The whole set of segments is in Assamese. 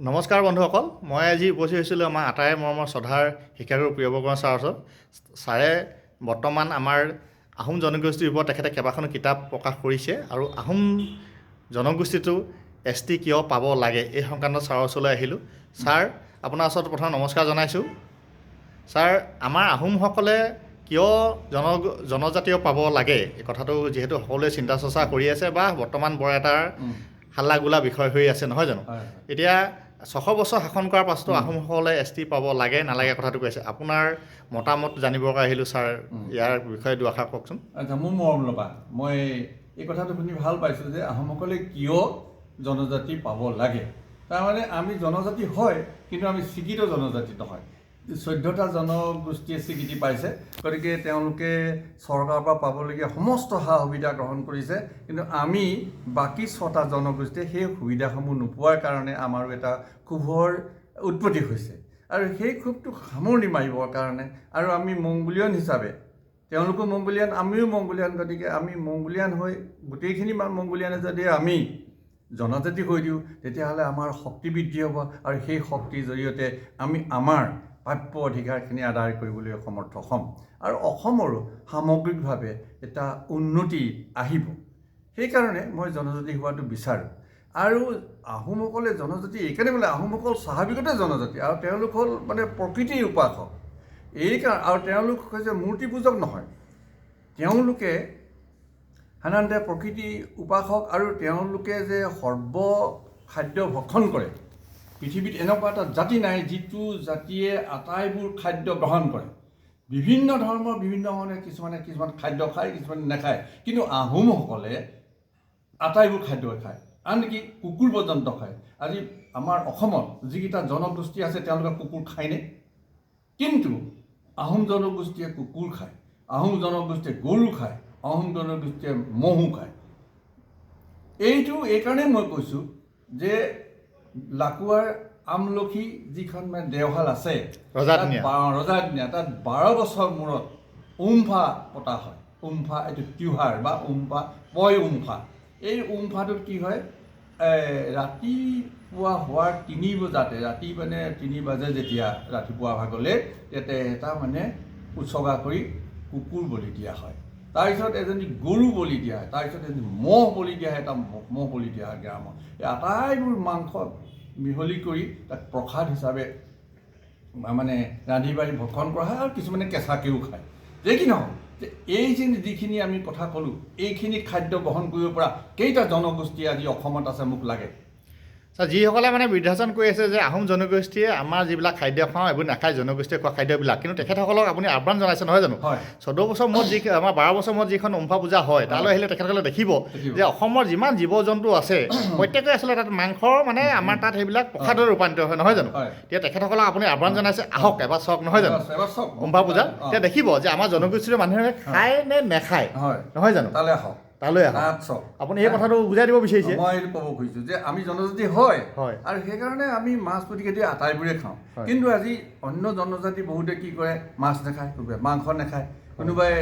নমস্কাৰ বন্ধুসকল, মই আজি উপস্থিত হৈছিলোঁ আমাৰ আটাইৰে মৰমৰ শ্ৰদ্ধাৰ শিক্ষাগুৰু প্ৰিয়ব্ৰত ছাৰৰ ওচৰত। ছাৰে বৰ্তমান আমাৰ আহোম জনগোষ্ঠীৰ ওপৰত তেখেতে কেইবাখনো কিতাপ প্ৰকাশ কৰিছে আৰু আহোম জনগোষ্ঠীটো ST কিয় পাব লাগে এই সংক্ৰান্তত ছাৰৰ ওচৰলৈ আহিলোঁ। ছাৰ, আপোনাৰ ওচৰত প্ৰথমে নমস্কাৰ জনাইছোঁ। ছাৰ, আমাৰ আহোমসকলে কিয় জনজাতীয় পাব লাগে এই কথাটো যিহেতু সকলোৱে চিন্তা চৰ্চা কৰি আছে বা বৰ্তমান বৰ এটা হাল্লা গোলা বিষয় হৈ আছে, নহয় জানো? এতিয়া 600 বছৰ শাসন কৰাৰ পাছতো আহোমসকলে ST পাব লাগে নালাগে কথাটো কৈছে। আপোনাৰ মতামত জানিবৰ কাৰণে আহিলোঁ ছাৰ, ইয়াৰ বিষয়ে দুআষাৰ কওকচোন। আচ্ছা, মোৰ মৰম ল'বা, মই এই কথাটো শুনি ভাল পাইছোঁ যে আহোমসকলে কিয় জনজাতি পাব লাগে। তাৰমানে আমি জনজাতি হয়, কিন্তু আমি স্বীকৃত জনজাতি নহয়। 14টা জনগোষ্ঠীয়ে স্বীকৃতি পাইছে, গতিকে তেওঁলোকে চৰকাৰৰ পৰা পাবলগীয়া সমস্ত সা সুবিধা গ্ৰহণ কৰিছে, কিন্তু আমি বাকী 6টা জনগোষ্ঠীয়ে সেই সুবিধাসমূহ নোপোৱাৰ কাৰণে আমাৰো এটা ক্ষোভৰ উৎপত্তি হৈছে। আৰু সেই ক্ষোভটো সামৰণি মাৰিবৰ কাৰণে আৰু আমি মংগোলীয়ন হিচাপে, তেওঁলোকো মংগোলীয়ান, আমিও মংগোলীয়ান, গতিকে আমি মংগোলীয়ান হৈ গোটেইখিনি মংগোলীয়ানে যদি আমি জনজাতি হৈ দিওঁ, তেতিয়াহ'লে আমাৰ শক্তি বৃদ্ধি হ'ব আৰু সেই শক্তিৰ জৰিয়তে আমি আমাৰ প্ৰাপ্য অধিকাৰখিনি আদায় কৰিবলৈ সমৰ্থ হ'ম আৰু অসমৰো সামগ্ৰিকভাৱে এটা উন্নতি আহিব। সেইকাৰণে মই জনজাতি হোৱাটো বিচাৰোঁ। আৰু আহোমসকলে জনজাতি এইকাৰণে বোলে আহোমসকল স্বাভাৱিকতে জনজাতি, আৰু তেওঁলোক হ'ল মানে প্ৰকৃতিৰ উপাসক। এইকাৰণে আৰু তেওঁলোক হৈছে মূৰ্তি পূজক নহয়, তেওঁলোকে সাধাৰণতে প্ৰকৃতি উপাসক আৰু তেওঁলোকে যে সৰ্ব খাদ্য ভক্ষণ কৰে। পৃথিৱীত এনেকুৱা এটা জাতি নাই যিটো জাতিয়ে আটাইবোৰ খাদ্য গ্ৰহণ কৰে। বিভিন্ন ধৰ্মৰ বিভিন্ন ধৰণে কিছুমান খাদ্য খায়, কিছুমানে নাখায়, কিন্তু আহোমসকলে আটাইবোৰ খাদ্য খায়, আনকি কুকুৰ পৰ্যন্ত খায়। আজি আমাৰ অসমত যিকেইটা জনগোষ্ঠী আছে তেওঁলোকে কুকুৰ খায়নে? কিন্তু আহোম জনগোষ্ঠীয়ে কুকুৰ খায়, আহোম জনগোষ্ঠীয়ে গৰু খায়, আহোম জনগোষ্ঠীয়ে মহো খায়। এইকাৰণে মই কৈছোঁ যে লাকুৱাৰ আমলখি যিখন মানে দেওশাল আছে ৰজাদিনীয়া, তাত 12 বছৰ মূৰত উমফা পতা হয়। উমফা এইটো তিউহাৰ বা উমফা, পয় উমফা। এই উমফাটোত কি হয়, ৰাতিপুৱা হোৱাৰ 3 বজাতে, ৰাতি মানে 3 বাজে যেতিয়া ৰাতিপুৱা ভাগলৈ, তেতিয়া এটা মানে উৎসৰ্গা কৰি কুকুৰ বলি দিয়া হয়। তাৰপিছত এজনী গৰু বলি দিয়া হয়, তাৰপিছত এজনী মহ বলি দিয়া হয়, এটা মহ বলি দিয়া হয় গ্ৰামত। এই আটাইবোৰ মাংস মিহলি কৰি তাক প্ৰসাদ হিচাপে মানে ৰান্ধি বাঢ়ি ভক্ষণ কৰা হয়, আৰু কিছুমানে কেঁচাকৈও খায়। যে কি নহওক, যে এই যিখিনি আমি কথা ক'লোঁ, এইখিনি খাদ্য গ্ৰহণ কৰিব পৰা কেইটা জনগোষ্ঠী আজি অসমত আছে মোক লাগে। ছাৰ, যিসকলে মানে বিদ্বেষণ কৰি আছে যে আহোম জনগোষ্ঠীয়ে আমাৰ যিবিলাক খাদ্য খাওঁ এইবোৰ নাখায়, জনগোষ্ঠীয়ে খোৱা খাদ্যবিলাক, কিন্তু তেখেতসকলক আপুনি আহ্বান জনাইছে, নহয় জানো? 14 বছৰ মূৰত আমাৰ 12 বছৰ মূৰত যিখন উমফা পূজা হয়, তালৈ আহিলে তেখেতসকলে দেখিব যে অসমৰ যিমান জীৱ জন্তু আছে প্ৰত্যেকে আচলতে তাত মাংসৰ মানে আমাৰ তাত সেইবিলাক প্ৰসাদত ৰূপান্তৰিত হয়, নহয় জানো? এতিয়া তেখেতসকলক আপুনি আহ্বান জনাইছে, আহক এবাৰ চাওক, নহয় জানো? উমফা পূজা এতিয়া দেখিব যে আমাৰ জনগোষ্ঠীৰ মানুহে খায় নে নেখায়, নহয় জানো? তালৈ আহক। আপুনি এই কথাটো বুজাই দিব বিচাৰিছে? মই এইটো ক'ব খুজিছোঁ যে আমি জনজাতি হয়, আৰু সেইকাৰণে আমি মাছ পুঠিকে আটাইবোৰে খাওঁ। কিন্তু আজি অন্য জনজাতি বহুতে কি কৰে, মাছ নাখায়, কোনোবাই মাংস নাখায়, কোনোবাই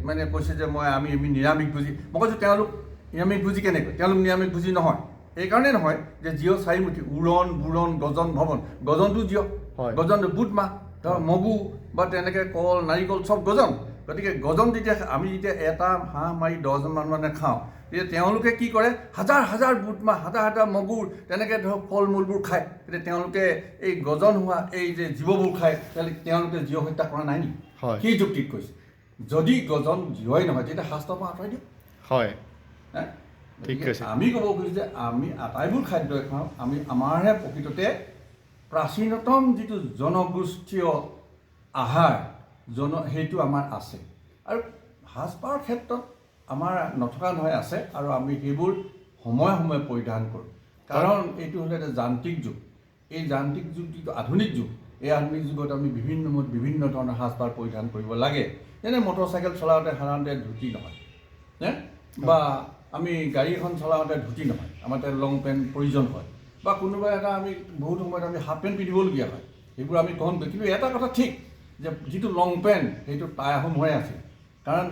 মানে কৈছে যে আমি নিৰামিষভোজী। মই কৈছোঁ তেওঁলোক নিৰামিষভোজী কেনেকৈ? তেওঁলোক নিৰামিষভোজী নহয়। এইকাৰণে নহয় যে জীৱ চাৰিমুঠি, উৰণ বুৰণ গজন ভৱন। গজনটো জীৱ, গজনটো বুট মাহ, মগু বা তেনেকৈ কল নাৰিকল চব গজন। গতিকে গজন আমি যেতিয়া এটা হাঁহ মাৰি 10জন মানে খাওঁ, তেতিয়া তেওঁলোকে কি কৰে, হাজাৰ হাজাৰ বুট মাহ, হাজাৰ হাজাৰ মগুৰ তেনেকৈ ধৰক ফল মূলবোৰ খায়। তেতিয়া তেওঁলোকে এই গজন হোৱা এই যে জীৱবোৰ খায়, তেওঁলোকে জীৱ হত্যা কৰা নাই নেকি? সেই যুক্তিত কৈছে। যদি গজন জীৱাই নহয় তেতিয়া শাস্ত্ৰৰ পৰা আঁতৰাই দিয়ক। আমি ক'ব খুজিছোঁ যে আমি আটাইবোৰ খাদ্যই খাওঁ, আমাৰহে প্ৰকৃততে প্ৰাচীনতম যিটো জনগোষ্ঠীয় আহাৰ সেইটো আমাৰ আছে। আৰু সাজপাৰৰ ক্ষেত্ৰত আমাৰ নথকা নহয়, আছে, আৰু আমি সেইবোৰ সময়ে সময়ে পৰিধান কৰোঁ। কাৰণ এইটো হ'লে এটা যান্ত্ৰিক যুগ। এই যান্ত্ৰিক যুগ যিটো আধুনিক যুগ, এই আধুনিক যুগত আমি বিভিন্ন ধৰণৰ সাজপাৰ পৰিধান কৰিব লাগে। যেনে মটৰচাইকেল চলাওঁতে সাধাৰণতে ধুতি নহয়, বা আমি গাড়ী এখন চলাওঁতে ধুতি নহয়, আমাৰ তাত লং পেণ্ট প্ৰয়োজন হয়, বা কোনোবা এটা আমি বহুত সময়ত আমি হাফ পেণ্ট পিন্ধিবলগীয়া হয়। সেইবোৰ আমি গ্ৰহণ কৰোঁ। কিন্তু এটা কথা ঠিক যে যিটো লং পেণ্ট সেইটো টাই আহোম হৈ আছিল, কাৰণ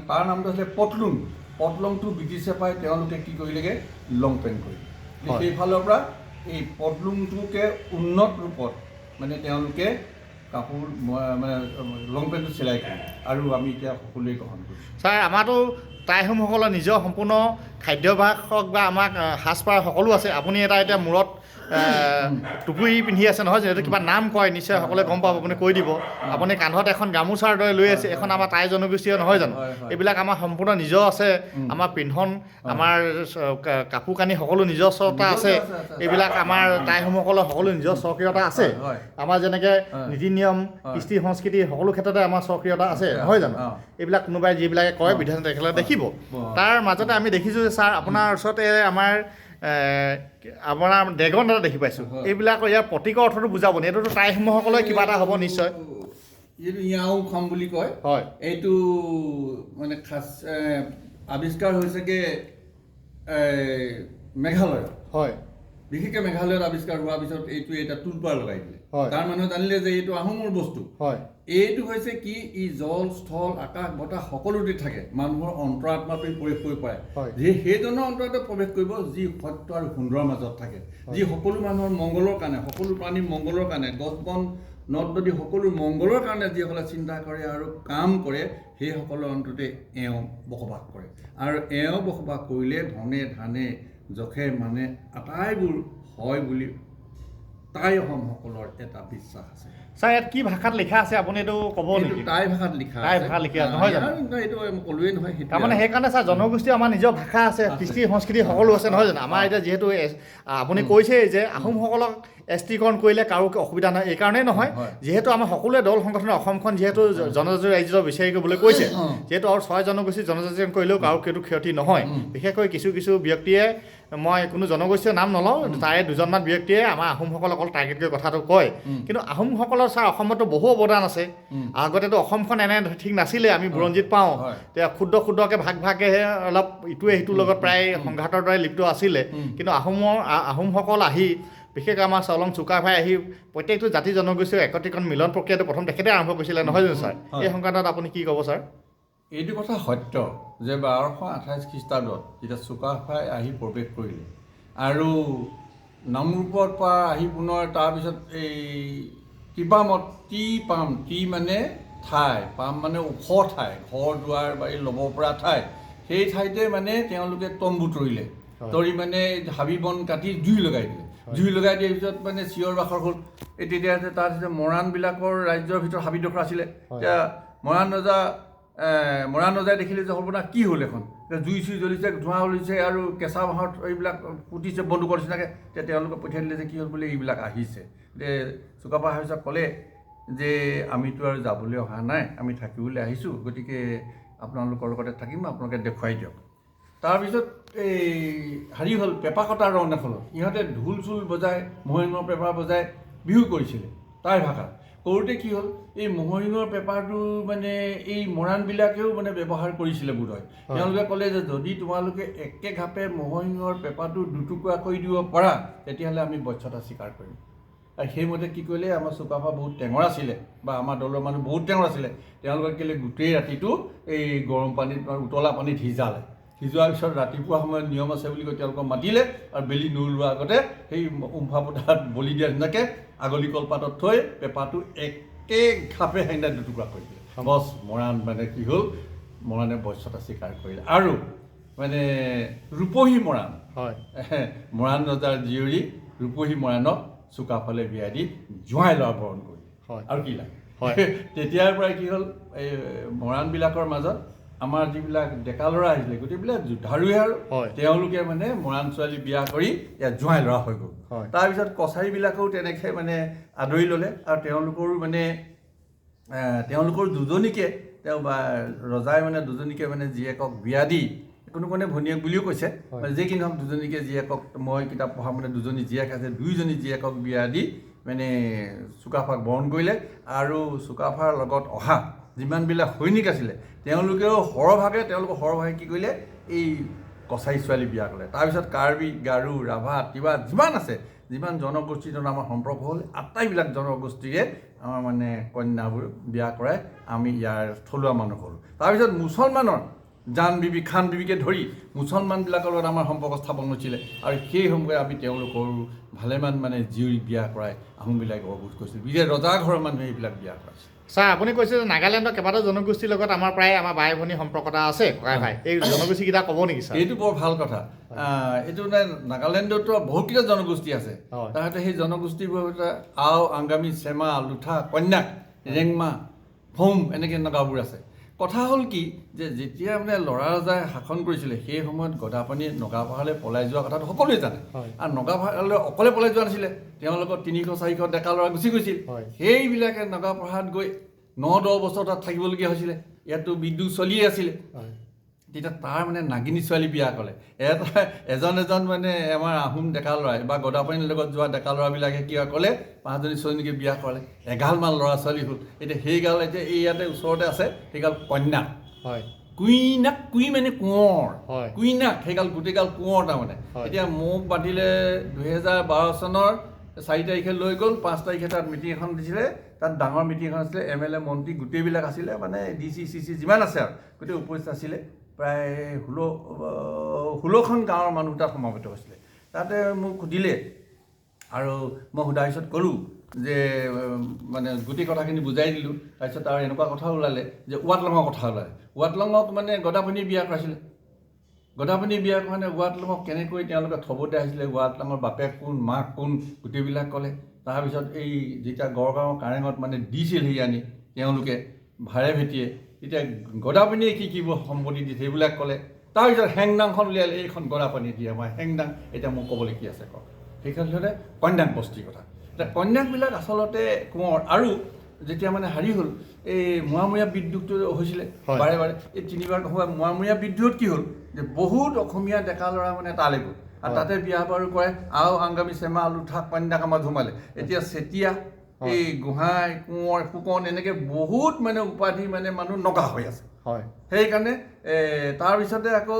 তাৰ নামটো আছিলে পটলুং। পটলংটো ব্ৰিটিছে পাই তেওঁলোকে কি কৰিলেগৈ, লং পেণ্ট কৰিলে। সেইফালৰ পৰা এই পদলুমটোকে উন্নত ৰূপত মানে তেওঁলোকে কাপোৰ মানে লং পেণ্টটো চিলাই কৰে আৰু আমি এতিয়া সকলোৱে গ্ৰহণ কৰিছোঁ। ছাৰ আমাৰতো টাই আহোমসকলৰ নিজৰ সম্পূৰ্ণ খাদ্যাভ্যাস হওক বা আমাক সাজপাৰ সকলো আছে। আপুনি এটা এতিয়া মূৰত টুপুৰি পিন্ধি আছে নহয়, যিহেতু কিবা নাম কয় নিশ্চয় সকলোৱে গম পাব, আপুনি কৈ দিব। আপুনি কান্ধত এখন গামোচাৰ দৰে লৈ আছে, এখন আমাৰ টাই জনগোষ্ঠীয় নহয় জানো? এইবিলাক আমাৰ সম্পূৰ্ণ নিজৰ আছে। আমাৰ পিন্ধন, আমাৰ কাপোৰ কানি সকলো নিজস্বতা আছে। এইবিলাক আমাৰ টাই আহোমসকলৰ সকলো নিজৰ স্বকীয়তা আছে। আমাৰ যেনেকৈ নীতি নিয়ম, কৃষ্টি সংস্কৃতি সকলো ক্ষেত্ৰতে আমাৰ স্বকীয়তা আছে নহয় জানো? এইবিলাক কোনোবাই যিবিলাকে কয় বিধান তেখেতে দেখিব। তাৰ মাজতে আমি দেখিছোঁ যে ছাৰ আপোনাৰ ওচৰতে আমাৰ ড্ৰেগন এটা দেখি পাইছোঁ। এইবিলাকৰ ইয়াৰ প্ৰতীকৰ অৰ্থটো বুজাব নি? এইটোতো টাই আহোমসকলে কিবা এটা হ'ব নিশ্চয়। এইটো ইয়াও খাম বুলি কয়। হয়, এইটো মানে খাচ আৱিষ্কাৰ হৈছেগৈ মেঘালয়ত। হয়, বিশেষকৈ মেঘালয়ত আৱিষ্কাৰ হোৱাৰ পিছত এইটো এটা তুলপাৰ লগাই দিলে। হয়। তাৰ মানুহে জানিলে যে এইটো আহোমৰ বস্তু। হয়, এইটো হৈছে কি, ই জল স্থল আকাশ বতাহ সকলোতে থাকে, মানুহৰ অন্তৰাত্মাটো প্ৰৱেশ কৰিব পাৰে। হয়। সেইজনৰ অন্তৰাত্মা প্ৰৱেশ কৰিব যি সত্য আৰু সুন্দৰৰ মাজত থাকে, যি সকলো মানুহৰ মংগলৰ কাৰণে, সকলো প্ৰাণীৰ মংগলৰ কাৰণে, গছ বন নদ নদী সকলো মংগলৰ কাৰণে যিসকলে চিন্তা কৰে আৰু কাম কৰে, সেইসকলৰ অন্ততে এওঁ বসবাস কৰে। আৰু এওঁ বসবাস কৰিলে ধনে ধানে যখে মানে আটাইবোৰ হয় বুলি টাই আহোমসকলৰ এটা বিশ্বাস আছে। ছাৰ ইয়াত কি ভাষাত লিখা আছে আপুনি এইটো ক'ব নেকি? টাই ভাষাত লিখা টাই ভাষাত লিখা আছে নহয় জানো? এইটো ক'লোৱেই নহয়। তাৰমানে সেইকাৰণে ছাৰ জনগোষ্ঠীৰ আমাৰ নিজৰ ভাষা আছে, কৃষ্টি সংস্কৃতি সকলো আছে নহয় জানো? আমাৰ এতিয়া যিহেতু আপুনি কৈছেই যে আহোমসকলক এছটিকৰণ কৰিলে কাৰো অসুবিধা নহয়, এইকাৰণেই নহয় যিহেতু আমাৰ সকলোৱে দল সংগঠনে অসমখন যিহেতু জনজাতি ৰাজ্য বিচাৰি কৰিবলৈ কৈছে, যিহেতু আৰু 6 জনগোষ্ঠী জনজাতিকৰণ কৰিলেও কাৰো সেইটো ক্ষতি নহয়। বিশেষকৈ কিছু ব্যক্তিয়ে, মই কোনো জনগোষ্ঠীৰ নাম নলওঁ, তাৰে দুজনমান ব্যক্তিয়ে আমাৰ আহোমসকলক অকল টাৰ্গেট কৰি কথাটো কয়। কিন্তু আহোমসকলৰ ছাৰ অসমতো বহু অৱদান আছে। আগতেতো অসমখন এনে ঠিক নাছিলে, আমি বুৰঞ্জীত পাওঁ। তেতিয়া ক্ষুদ্ৰ ক্ষুদ্ৰকৈ ভাগেহে অলপ ইটোৱে সিটোৰ লগত প্ৰায় সংঘাতৰ দৰে লিপ্ত আছিলে। কিন্তু আহোমসকল আহি, বিশেষকৈ আমাৰ চলং চুকাফাই আহি প্ৰত্যেকটো জাতি জনগোষ্ঠীৰ একত্ৰীকৰণ মিলন প্ৰক্ৰিয়াটো প্ৰথম তেখেতে আৰম্ভ কৰিছিলে নহয় জানো ছাৰ? এই সংক্ৰান্তত আপুনি কি ক'ব ছাৰ? এইটো কথা সত্য যে 1228 খ্ৰীষ্টাব্দত যেতিয়া চুকাফাই আহি প্ৰৱেশ কৰিলে আৰু নামৰূপৰ পৰা আহি পুনৰ তাৰপিছত এই কিবামত পাম, মানে ঠাই, পাম মানে ওখ ঠাই, ঘৰ দুৱাৰ বাৰী ল'ব পৰা ঠাই, সেই ঠাইতে মানে তেওঁলোকে তম্বু তৰিলে। তৰি মানে হাবি বন কাটি জুই লগাই দিলে। জুই লগাই দিয়াৰ পিছত মানে চিঞৰ বাখৰ হ'ল। তেতিয়া তাত মৰাণবিলাকৰ ৰাজ্যৰ ভিতৰত হাবিডোখৰ আছিলে। এতিয়া মৰাণ ৰজাই দেখিলে যে সৰ্বনাশ কি হ'ল এখন, জুই চুই জ্বলিছে, ধোঁৱা ওলিছে আৰু কেঁচা বাঁহত এইবিলাক পুতিছে বন্দুকৰ নিচিনাকৈ। তেতিয়া তেওঁলোকে পঠিয়াই দিলে যে কি হ'ল বোলে এইবিলাক আহিছে। চুকাফা অহাৰ পিছত ক'লে যে আমিতো আৰু যাবলৈ অহা নাই, আমি থাকিবলৈ আহিছোঁ, গতিকে আপোনালোকৰ লগতে থাকিম, আপোনালোকে দেখুৱাই দিয়ক। তাৰপিছত হেৰি হ'ল, পেঁপা কটাৰ ৰওনা হ'ল। ইহঁতে ঢোল চোল বজাই, মহৰিঙৰ পেঁপা বজাই বিহু কৰিছিলে টাই ভাষাত। কৰোঁতে কি হ'ল, এই মহৰিঙৰ পেঁপাটো মানে এই মৰাণবিলাকেও মানে ব্যৱহাৰ কৰিছিলে বোধহয়। তেওঁলোকে ক'লে যে যদি তোমালোকে একে ঘাপে মহৰিঙৰ পেঁপাটো দুটুকুৰা কৰি দিব পাৰা, তেতিয়াহ'লে আমি বশ্যতা স্বীকাৰ কৰিম। আৰু সেইমতে কি কৰিলে, আমাৰ চুকাফা বহুত টেঙৰ আছিলে বা আমাৰ দলৰ মানুহ বহুত টেঙৰ আছিলে। তেওঁলোকে কেলৈ গোটেই ৰাতিটো এই গৰম পানীত, উতলা পানীত সিজালে। সিজোৱাৰ পিছত ৰাতিপুৱা সময়ত নিয়ম আছে বুলি কৈ তেওঁলোকক মাতিলে আৰু বেলি নোলোৱাৰ আগতে সেই উমফা পোতাত বলি দিয়াৰ নিচিনাকৈ আগলি কলপাতত থৈ পেঁপাটো একে ঘাপে সেইদিনা দুটুকুৰা কৰি দিলে। বছ মৰাণ মানে কি হ'ল, মৰাণে বশ্যতা স্বীকাৰ কৰিলে। আৰু মানে ৰূপহী মৰাণ, মৰাণ ৰজাৰ জীয়ৰী ৰূপহী মৰাণক চুকাফালে বিয়া দি জোঁৱাই ল'ৰা বৰণ কৰিলে। আৰু কি লাগে, তেতিয়াৰ পৰাই কি হ'ল, এই মৰাণবিলাকৰ মাজত আমাৰ যিবিলাক ডেকা ল'ৰা আহিছিলে গোটেইবিলাক যোদ্ধাৰুৱে, আৰু তেওঁলোকে মানে মৰাণ ছোৱালী বিয়া কৰি ইয়াত জোঁৱাই ল'ৰা হৈ গ'ল। তাৰপিছত কছাৰীবিলাকেও তেনেকৈ মানে আদৰি ল'লে আৰু তেওঁলোকৰ দুজনীকে ৰজাই মানে দুজনীকে মানে জীয়েকক বিয়া দি, কোনোনে ভনীয়েক বুলিও কৈছে, মানে যি কি নহওক দুজনীকে জীয়েকক, মই কিতাপ পঢ়া মানে দুজনী জীয়েক আছে, দুইজনী জীয়েকক বিয়া দি মানে চুকাফাক বৰণ কৰিলে। আৰু চুকাফাৰ লগত অহা যিমানবিলাক সৈনিক আছিলে তেওঁলোকেও সৰহভাগে কি কৰিলে, এই কছাৰী ছোৱালী বিয়া কৰিলে। তাৰপিছত কাৰ্বি, গাৰো, ৰাভা, তিৱা যিমান আছে, যিমান জনগোষ্ঠীৰ আমাৰ সম্পৰ্ক হ'ল, আটাইবিলাক জনগোষ্ঠীৰে আমাৰ মানে কন্যাবোৰ বিয়া কৰাই আমি ইয়াৰ থলুৱা মানুহ হ'লোঁ। তাৰপিছত মুছলমানৰ জান বিবি খান বিবিকে ধৰি মুছলমানবিলাকৰ লগত আমাৰ সম্পৰ্ক স্থাপন হৈছিলে আৰু সেই সময়ত আমি তেওঁলোকৰ ভালেমান মানে জীয়ৰী বিয়া কৰাই আহোমবিলাকে অৱবোধ কৰিছিল বিজয় ৰজা ঘৰৰ মানুহে এইবিলাক বিয়া কৰাইছিল ছাৰ আপুনি কৈছে যে নাগালেণ্ডৰ কেইবাটাও জনগোষ্ঠীৰ লগত আমাৰ প্ৰায় আমাৰ বাই ভনী সম্পৰ্ক এটা আছে ককাই ভাই এই জনগোষ্ঠীকেইটা ক'ব নেকি ছাৰ এইটো বৰ ভাল কথা এইটো নাগালেণ্ডতো বহুকেইটা জনগোষ্ঠী আছে তাহাঁতে সেই জনগোষ্ঠীবোৰ আও আংগামী চেমা লুঠা কন্যাক ৰেংমা ফোম এনেকৈ নগাবোৰ আছে কথা হ'ল কি যে যেতিয়া মানে ল'ৰা ৰজাই শাসন কৰিছিলে সেই সময়ত গদাপানী নগাপাহাৰলৈ পলাই যোৱা কথাটো সকলোৱে জানে আৰু নগাপাহাৰলৈ অকলে পলাই যোৱা নাছিলে তেওঁলোকৰ 300-400 ডেকা ল'ৰা গুচি গৈছিল সেইবিলাকে নগাপাহাৰত গৈ 9-10 বছৰ তাত থাকিবলগীয়া হৈছিলে ইয়াতো বিদ্যুৎ চলিয়ে আছিলে তেতিয়া তাৰ মানে নাগিনী ছোৱালী বিয়া ক'লে এজন মানে আমাৰ আহোম ডেকা ল'ৰাই বা গদাপানীৰ লগত যোৱা ডেকা ল'ৰাবিলাকে কিয় ক'লে 5জনী ছোৱালীকে বিয়া কৰালে এগালমান ল'ৰা ছোৱালী হ'ল এতিয়া সেইগাল এতিয়া এই ইয়াতে ওচৰতে আছে সেইগাল কন্যা কুইনাক কুই মানে কোঁৱৰ কুইনাক সেইগাল গোটেইগাল কোঁৱৰ তাৰমানে এতিয়া মোক বান্ধিলে 2012 চনৰ 4 তাৰিখে লৈ গ'ল 5 তাৰিখে তাত মিটিং এখন দিছিলে তাত ডাঙৰ মিটিং এখন আছিলে MLA মন্ত্ৰী গোটেইবিলাক আছিলে মানে DC CC যিমান আছে আৰু গোটেই উপস্থিত আছিলে প্ৰায় 16খন গাঁৱৰ মানুহ তাত সমাবেত হৈছিলে তাতে মোক সুধিলে আৰু মই সোধাৰ পিছত ক'লোঁ যে মানে গোটেই কথাখিনি বুজাই দিলোঁ তাৰপিছত আৰু এনেকুৱা কথা ওলালে যে ৱাটলঙৰ কথা ওলালে ৱাটলঙক মানে গদাপানী বিয়া কৰাইছিলে গদাপানী বিয়া কাৰণে ৱাটলঙক কেনেকৈ তেওঁলোকে থবতে আহিছিলে ৱাটলঙৰ বাপেক কোন মাক কোন গোটেইবিলাক ক'লে তাৰপিছত এই যেতিয়া গড়গাঁৱৰ কাৰেঙত মানে দিছিল সি আনি তেওঁলোকে ভাৰে ভেটিয়ে তেতিয়া গদাপানীয়ে কি সম্পত্তি দিছে সেইবিলাক ক'লে তাৰপিছত হেংদাংখন উলিয়ালে এইখন গদাপানী দিয়ে মই হেংদাং এতিয়া মোক ক'বলৈ কি আছে কওক সেইকাৰণে কন্যাক বস্তিৰ কথা এতিয়া কন্যাকবিলাক আচলতে কোঁৱৰ আৰু যেতিয়া মানে হেৰি হ'ল এই মোৱামৰীয়া বিদ্ৰোহটো হৈছিলে বাৰে বাৰে এই 3বাৰ হোৱা মোৱামৰীয়া বিদ্ৰোহত কি হ'ল যে বহুত অসমীয়া ডেকা ল'ৰা মানে তালৈ গ'ল আৰু তাতে বিয়া বাৰু কৰে আও আংগামী চেমা লুঠা কন্যাক আমাৰ ধুমালে এতিয়া চেতিয়া এই গোহাঁই কোঁৱৰ ফুকন এনেকৈ বহুত মানে উপাধি মানে মানুহ নগা হৈ আছে সেইকাৰণে তাৰপিছতে আকৌ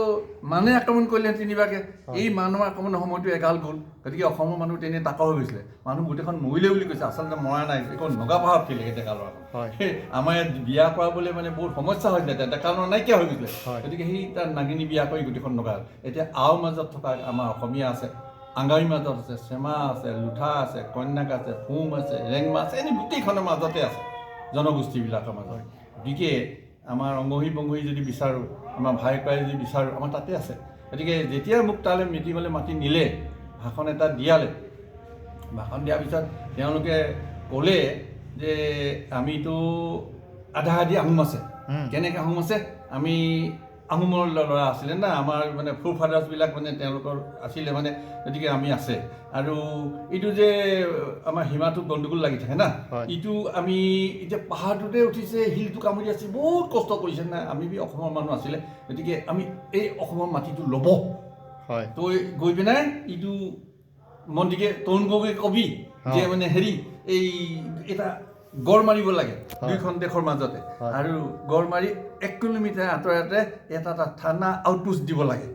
মানুহে আক্ৰমণ কৰিলে 3বাৰকে এই মানুহৰ আক্ৰমণৰ সময়টো এগাল গ'ল গতিকে অসমৰ মানুহ তেনেই তাকৰ হৈ গৈছিলে মানুহ গোটেইখন মৰিলে বুলি কৈছে আচলতে মৰা নাই একো নগাপাহাৰত ফিলেগে ডেকা ল'ৰাখন আমাৰ ইয়াত বিয়া কৰাবলৈ মানে বহুত সমস্যা হৈছিলে ডেকা ল'ৰা নাইকিয়া হৈ গৈছিলে গতিকে সেই তাত নাগিনী বিয়া কৰি গোটেইখন নগা হ'ল এতিয়া আও মাজত থকা আমাৰ অসমীয়া আছে আংগামীৰ মাজত আছে চেমা আছে লুঠা আছে কন্যাক আছে ফোম আছে ৰেংমা আছে এনে গোটেইখনৰ মাজতে আছে জনগোষ্ঠীবিলাকৰ মাজত গতিকে আমাৰ অংগহী বংগহী যদি বিচাৰোঁ আমাৰ ভাই কৰাই যদি বিচাৰোঁ আমাৰ তাতে আছে গতিকে যেতিয়া মোক তালৈ মিটিঙলৈ মাতি নিলে ভাষণ এটা দিয়ালে ভাষণ দিয়াৰ পিছত তেওঁলোকে ক'লে যে আমিতো আধা আধি আহোম আছে কেনেকৈ আহোম আছে আমি আহোমৰ ল'ৰা আছিলে না আমাৰ মানে ফ'ৰ ফাদাৰ্ছবিলাক মানে তেওঁলোকৰ আছিলে মানে গতিকে আমি আছে আৰু এইটো যে আমাৰ সীমাটোত গণ্ডগোল লাগি থাকে না ইটো আমি এতিয়া পাহাৰটোতে উঠিছে শিলটো কামুৰি আছে বহুত কষ্ট কৰিছে না আমি অসমৰ মানুহ আছিলে গতিকে আমি এই অসমৰ মাটিটো ল'ব তই গৈ পিনাই ইটো মন্ত্ৰীকে তৰুণ গগৈ কবি যে মানে হেৰি এই এটা গড় মাৰিব লাগে দুইখন দেশৰ মাজতে আৰু গড় মাৰি 1 কিলোমিটাৰ আঁতৰতে এটা থানা আউটপোষ্ট দিব লাগে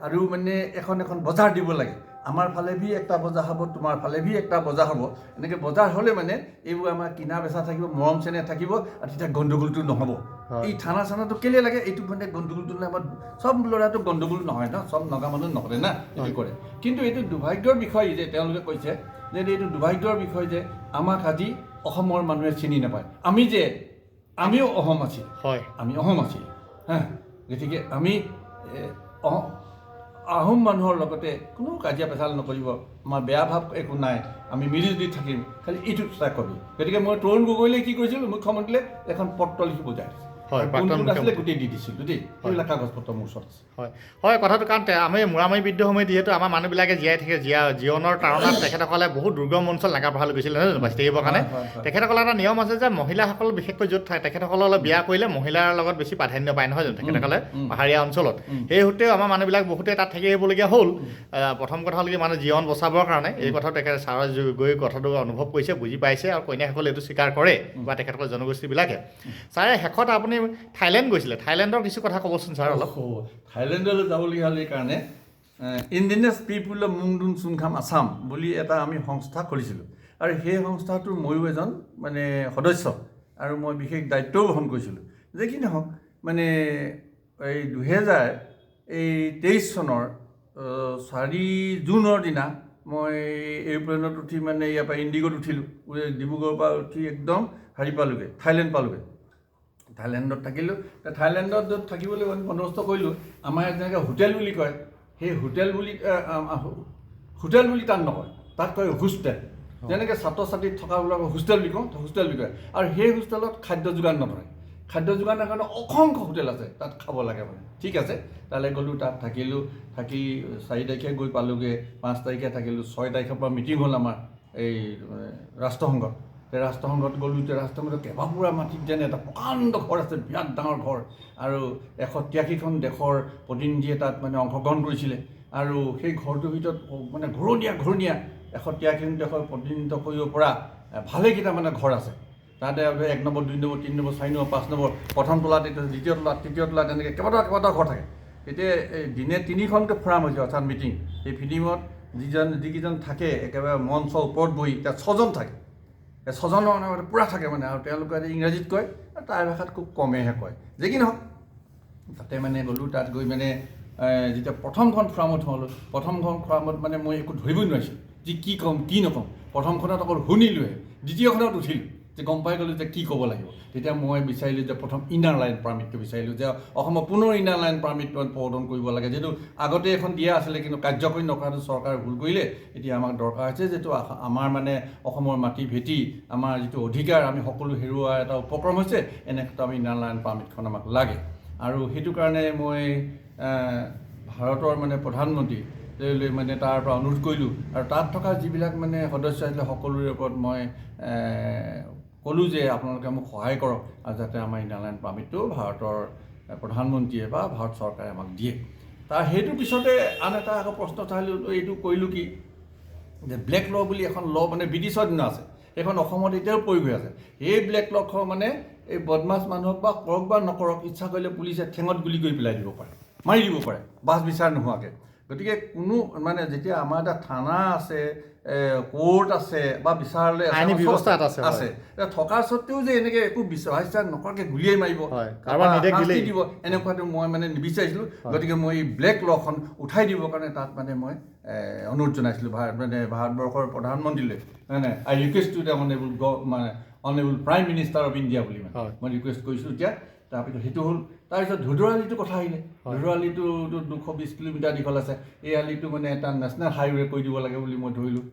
আৰু মানে এখন বজাৰ দিব লাগে আমাৰ ফালে ভি একটা বজাৰ হ'ব তোমাৰ ফালে ভি একটা বজাৰ হ'ব এনেকৈ বজাৰ হ'লে মানে এইবোৰ আমাৰ কিনা বেচা থাকিব মৰম চেনেহ থাকিব আৰু তেতিয়া গণ্ডগোলটো নহ'ব এই থানা চানাটো কেলে লাগে এইটো মানে গণ্ডগোলটো আমাৰ চব ল'ৰাটো গণ্ডগোল নহয় ন চব নগা মানুহ নকৰে না এইটো কৰে কিন্তু এইটো দুৰ্ভাগ্যৰ বিষয় যে তেওঁলোকে কৈছে যে এইটো দুৰ্ভাগ্যৰ বিষয় যে আমাক আজি অসমৰ মানুহে চিনি নাপায় আমিও অসম আছিল আমি অসম আছিল গতিকে আমি আহোম মানুহৰ লগতে কোনো কাজিয়া পেচাল নকৰিব আমাৰ বেয়া ভাৱ একো নাই আমি মিলিজুলি থাকিম খালি এইটো চেষ্টা কৰিম গতিকে মই তৰুণ গগৈলৈ কি কৰিছিলোঁ মুখ্যমন্ত্ৰীলৈ এখন পত্ৰ লিখি বুজাই দিছোঁ আছিলে গোটেই দি দিছিলোঁ দেই সেইবিলাক কাগজ পত্ৰ মোৰ ওচৰত আছে হয় কথাটো কাৰণ আমি মোৰামাৰী বিদ্ৰোহ সময়ত যিহেতু আমাৰ মানুহবিলাকে জীয়াই থাকে জীৱনৰ তাৰণাত তেখেতসকলে বহুত দুৰ্গম অঞ্চল নাগাপাহাৰলৈ গৈছিলে নহয় জানো বাচি থাকিবৰ কাৰণে তেখেতসকলৰ এটা নিয়ম আছে যে মহিলাসকল বিশেষকৈ য'ত থাকে তেখেতসকললৈ বিয়া কৰিলে মহিলাৰ লগত বেছি প্ৰাধান্য পায় নহয় জানো তেখেতসকলে পাহাৰীয়া অঞ্চলত সেই সূত্ৰেও আমাৰ মানুহবিলাক বহুতে তাত থাকি আহিবলগীয়া হ'ল প্ৰথম কথা হ'ল কি মানে জীৱন বচাবৰ কাৰণে এই কথাও তেখেতে ছাৰে গৈ কথাটো অনুভৱ কৰিছে বুজি পাইছে আৰু কন্যাসকলে এইটো স্বীকাৰ কৰে বা তেখেতসকলৰ জনগোষ্ঠীবিলাকে ছাৰে শেষত আপুনি থাইলেণ্ড গৈছিলে থাইলেণ্ডৰ কিছু কথা ক'বচোন ছাৰ অলপ থাইলেণ্ডলৈ যাবলগীয়া হ'ল এইকাৰণে ইণ্ডিজিনাছ পিপুল অফ মুংডুং চুংখাম আছাম বুলি এটা আমি সংস্থা খুলিছিলোঁ আৰু সেই সংস্থাটোৰ ময়ো এজন মানে সদস্য আৰু মই বিশেষ দায়িত্বও গ্ৰহণ কৰিছিলোঁ যে কি নহওক মানে এই 2023 চনৰ 4 জুনৰ দিনা মই এৰোপ্লেনত উঠি মানে ইয়াৰ পৰা ইণ্ডিগত উঠিলোঁ, ডিব্ৰুগড়ৰ পৰা উঠি একদম হেৰি পালোগৈ, থাইলেণ্ড পালোগৈ। থাইলেণ্ডত থাকিলোঁ। থাইলেণ্ডত য'ত থাকিবলৈ বন্দবস্ত কৰিলোঁ, আমাৰ ইয়াত যেনেকৈ হোটেল বুলি কয়, সেই হোটেল বুলি তাত নকয়, তাত কয় হোষ্টেল। যেনেকৈ ছাত্ৰ ছাত্ৰী থকাবিলাকক হোষ্টেল বুলি কওঁ, হোষ্টেল বুলি কয়। আৰু সেই হোষ্টেলত খাদ্য যোগান নধৰে। খাদ্য যোগানৰ কাৰণে অসংখ্য হোটেল আছে, তাত খাব লাগে মানে। ঠিক আছে, তালৈ গ'লোঁ, তাত থাকিলোঁ। থাকি 4 তাৰিখে গৈ পালোঁগৈ, 5 তাৰিখে থাকিলোঁ, 6 তাৰিখৰ পৰা মিটিং হ'ল আমাৰ এই ৰাষ্ট্ৰসংঘত। ৰাষ্ট্ৰসংঘত গ'লোঁ, এতিয়া ৰাষ্ট্ৰসংঘত কেইবাপুৰা মাটিত যেন এটা প্ৰকাণ্ড ঘৰ আছে, বিৰাট ডাঙৰ ঘৰ। আৰু 183খন দেশৰ প্ৰতিনিধিয়ে তাত মানে অংশগ্ৰহণ কৰিছিলে। আৰু সেই ঘৰটোৰ ভিতৰত মানে ঘূৰণীয়া 183খন দেশৰ প্ৰতিনিধিত্ব কৰিব পৰা ভালেকেইটা মানে ঘৰ আছে। তাতে 1 number, 2 number, 3 number, 4 number, 5 number, প্ৰথম তলাত, দ্বিতীয় তলাত, তৃতীয় তলাত, এনেকৈ কেইবাটাও ঘৰ থাকে। তেতিয়া দিনে 3খনকৈ ফৰাম হৈছে, অৰ্থাৎ মিটিং। সেই ফিল্মত যিকেইজন থাকে একেবাৰে মঞ্চৰ ওপৰত বহি, তাত 6জন থাকে। 6জনৰ মানে পূৰা থাকে মানে। আৰু তেওঁলোকে ইংৰাজীত কয়, টাই ভাষাত খুব কমেইহে কয়। যে কি নহওক, তাতে মানে গ'লোঁ। তাত গৈ মানে যেতিয়া প্ৰথমখন ফ্ৰামত হ'লোঁ, প্ৰথমখন ফ্ৰামত মানে মই একো ধৰিবই নোৱাৰিছিলোঁ যে কি ক'ম কি নক'ম। প্ৰথমখনত অকল শুনিলোঁহে, দ্বিতীয়খনত উঠিলোঁ, যে গম পাই গ'লোঁ যে কি ক'ব লাগিব। তেতিয়া মই বিচাৰিলোঁ যে প্ৰথম ইনাৰ লাইন পাৰ্মিটটো বিচাৰিলোঁ, যে অসমৰ পুনৰ ইনাৰ লাইন পাৰ্মিট প্ৰৱৰ্তন কৰিব লাগে। যিহেতু আগতে এখন দিয়া আছিলে, কিন্তু কাৰ্যকৰী নকৰাটো চৰকাৰে ভুল কৰিলে। এতিয়া আমাক দৰকাৰ হৈছে, যিহেতু আমাৰ মানে অসমৰ মাটি ভেটি, আমাৰ যিটো অধিকাৰ, আমি সকলো হেৰুওৱাৰ এটা উপক্ৰম হৈছে। এনেক্ষেত্ৰত আমি ইনাৰ লাইন পাৰ্মিটখন আমাক লাগে। আৰু সেইটো কাৰণে মই ভাৰতৰ মানে প্ৰধানমন্ত্ৰী মানে তাৰ পৰা অনুৰোধ কৰিলোঁ। আৰু তাত থকা যিবিলাক মানে সদস্য আছিলে, সকলোৰে ওপৰত মই ক'লোঁ যে আপোনালোকে মোক সহায় কৰক, আৰু যাতে আমাৰ ইনাৰ লাইন পাৰ্মিটটো ভাৰতৰ প্ৰধানমন্ত্ৰীয়ে বা ভাৰত চৰকাৰে আমাক দিয়ে। সেইটোৰ পিছতে আন এটা আকৌ প্ৰশ্ন চালোঁ, এইটো কৰিলোঁ কি, যে ব্লেক ল' বুলি এখন ল' মানে ব্ৰিটিছৰ দিনত আছে, সেইখন অসমত এতিয়াও প্ৰয়োগ হৈ আছে। সেই ব্লেক ল'খন মানে এই বদমাছ মানুহক বা কৰক বা নকৰক, ইচ্ছা কৰিলে পুলিচে ঠেঙত গুলি কৰি পেলাই দিব পাৰে, মাৰি দিব পাৰে, বাছ বিচাৰ নোহোৱাকৈ। গতিকে কোনো মানে যেতিয়া আমাৰ এটা থানা আছে, কোৰ্ট আছে বা বিচাৰালয় আইনী ব্যৱস্থা আছে, থকাৰ স্বত্বেও যে এনেকৈ একো বিচাৰ নকৰাকৈ গুলিয়াই মাৰিব, শাস্তি দিব, এনেকুৱাটো মই মানে নিবিচাৰিছিলোঁ। গতিকে মই এই ব্লেক ল'খন উঠাই দিবৰ কাৰণে তাত মানে মই অনুৰোধ জনাইছিলোঁ ভাৰতবৰ্ষৰ প্ৰধানমন্ত্ৰীলৈ। মানে I request to the honourable prime minister of India বুলি মই ৰিকুৱেষ্ট কৰিছোঁ এতিয়া। তাৰপিছত সেইটো হ'ল। তাৰপিছত ধুধুৰ আলিটোৰ কথা আহিলে। ধুধুৰ আলিটো 220 কিলোমিটাৰ দীঘল আছে। এই আলিটো মানে এটা নেশ্যনেল হাইৱে কৰি দিব লাগে বুলি মই ধৰিলোঁ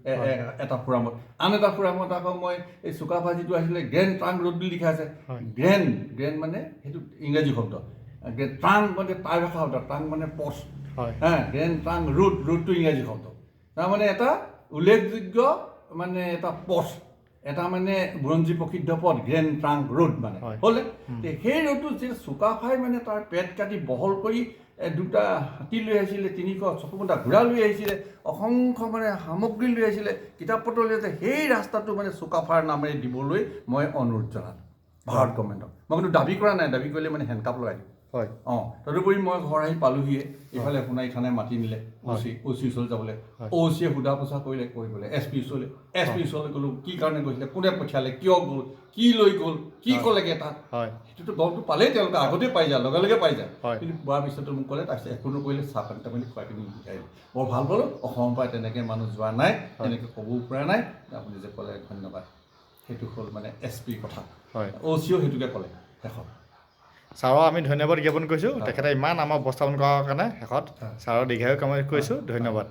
এটা ফোৰামত। আন এটা ফোৰামত আকৌ মই এই চুকাফা যিটো আহিলে গ্ৰেণ্ড ট্ৰাংক ৰোড বুলি লিখা আছে। গ্ৰেণ্ড মানে সেইটো ইংৰাজী শব্দ, ট্ৰাংক মানে টাই ভাষা শব্দ, ট্ৰাংক মানে পথ। গ্ৰেণ্ড ট্ৰাংক ৰোডটো ইংৰাজী শব্দ। তাৰমানে এটা উল্লেখযোগ্য মানে এটা পথ, এটা মানে বুৰঞ্জী প্ৰসিদ্ধ পথ, গ্ৰেণ্ড ট্ৰাংক ৰোড মানে হ'লে। সেই ৰোডটো যে চুকাফাই মানে তাৰ পেট কাটি বহল কৰি 2টা হাতী লৈ আহিছিলে, 356টা ঘোঁৰা লৈ আহিছিলে, অসংখ্য মানে সামগ্ৰী লৈ আহিছিলে, কিতাপ পত্ৰ লৈ আহিছিলে। সেই ৰাস্তাটো মানে চুকাফাৰ নামেৰে দিবলৈ মই অনুৰোধ জনালোঁ ভাৰত গভৰ্ণমেণ্টক। মই কিন্তু দাবী কৰা নাই, দাবী কৰিলে মানে হেণ্ডকাপ লগাই দিম। তদুপৰি মই ঘৰ আহি পালোহিয়ে, এইফালে সোণাৰী থানাই মাতি নিলে অ' চি ওচৰলৈ যাবলৈ। অ' চিয়ে সোধা পোছা কৰিলে, এছ পি ওচৰলৈ গ'লোঁ, কি কাৰণে গৈছিলে, কোনে পঠিয়ালে, কিয় গ'ল, কি লৈ গ'ল, কি ক'লেগৈ তাত। সেইটোতো গমটো পালেই তেওঁলোকে আগতেই পাই যায়, লগে লগে পাই যায়। কিন্তু পোৱাৰ পিছতো মোক ক'লে, তাৰপিছত একো নকৰিলে, চাহ পানী তাপানী খুৱাই পিনি শিকাই দিলে। বৰ ভাল পালোঁ। অসমৰ পৰা তেনেকৈ মানুহ যোৱা নাই, তেনেকৈ ক'বও পৰা নাই। আপুনি যে ক'লে ধন্যবাদ। সেইটো হ'ল মানে এছ পিৰ কথা। অ' চিও সেইটোকে ক'লে শেষত। ছাৰক আমি ধন্যবাদ জ্ঞাপন কৰিছোঁ, তেখেতে ইমান আমাৰ উপস্থাপন কৰাৰ কাৰণে। শেষত ছাৰৰ দীৰ্ঘায়ু কামনা কৰিছোঁ। ধন্যবাদ।